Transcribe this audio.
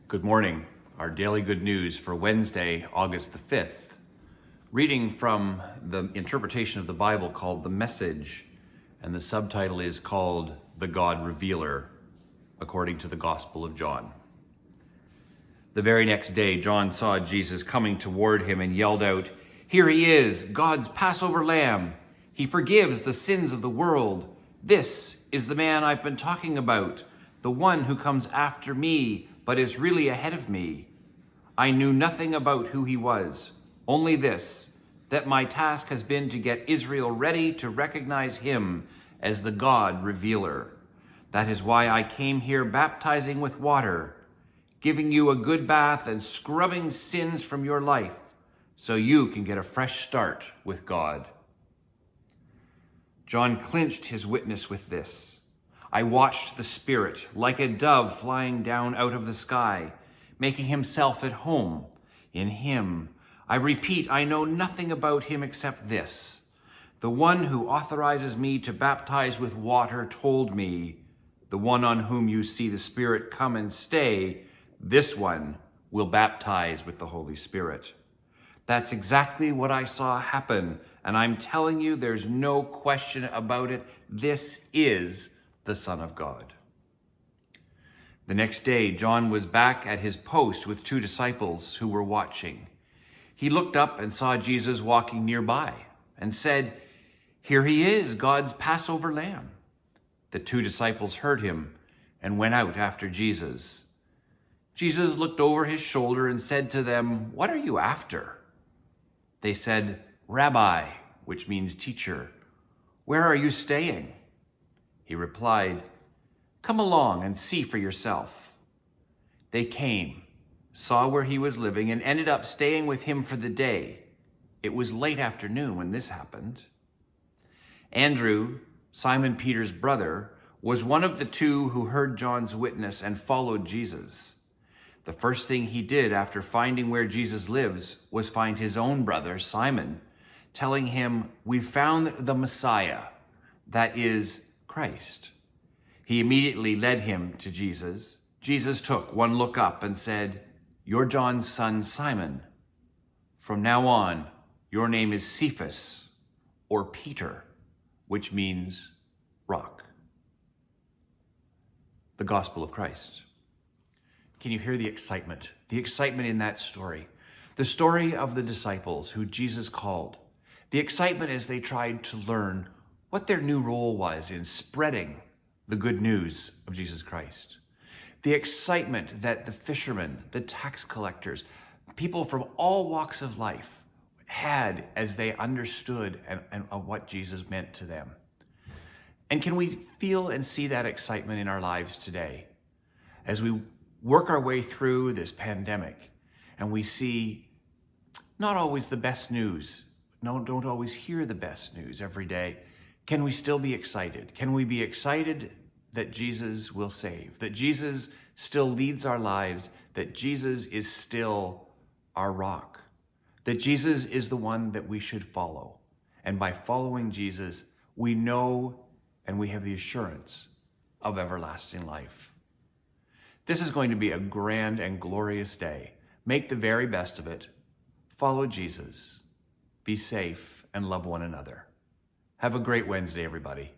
Good morning, our daily good news for Wednesday, August the 5th. Reading from the interpretation of the Bible called The Message, and the subtitle is called The God Revealer, according to the Gospel of John. The very next day, John saw Jesus coming toward him and yelled out, "Here he is, God's Passover lamb. He forgives the sins of the world. This is the man I've been talking about, the one who comes after me, but is really ahead of me. I knew nothing about who he was, only this, that my task has been to get Israel ready to recognize him as the God Revealer. That is why I came here baptizing with water, giving you a good bath and scrubbing sins from your life, so you can get a fresh start with God." John clinched his witness with this: "I watched the Spirit like a dove flying down out of the sky, making himself at home in him. I repeat, I know nothing about him except this. The one who authorizes me to baptize with water told me, the one on whom you see the Spirit come and stay, this one will baptize with the Holy Spirit." That's exactly what I saw happen, and I'm telling you, there's no question about it. This is the Son of God. The next day, John was back at his post with two disciples who were watching. He looked up and saw Jesus walking nearby and said, "Here he is, God's Passover lamb." The two disciples heard him and went out after Jesus. Jesus looked over his shoulder and said to them, "What are you after?" They said, "Rabbi," which means teacher, "where are you staying?" He replied, "Come along and see for yourself." They came, saw where he was living, and ended up staying with him for the day. It was late afternoon when this happened. Andrew, Simon Peter's brother, was one of the two who heard John's witness and followed Jesus. The first thing he did after finding where Jesus lives was find his own brother, Simon, telling him, "We found the Messiah," that is, Christ. He immediately led him to Jesus. Jesus took one look up and said, "You're John's son, Simon. From now on, your name is Cephas, or Peter, which means rock." The Gospel of Christ. Can you hear the excitement? The excitement in that story. The story of the disciples who Jesus called. The excitement as they tried to learn what their new role was in spreading the good news of Jesus Christ. The excitement that the fishermen, the tax collectors, people from all walks of life had as they understood and what Jesus meant to them. And can we feel and see that excitement in our lives today as we work our way through this pandemic and we see not always the best news, don't always hear the best news every day? Can we still be excited? Can we be excited that Jesus will save, that Jesus still leads our lives, that Jesus is still our rock, that Jesus is the one that we should follow? And by following Jesus, we know and we have the assurance of everlasting life. This is going to be a grand and glorious day. Make the very best of it. Follow Jesus. Be safe and love one another. Have a great Wednesday, everybody.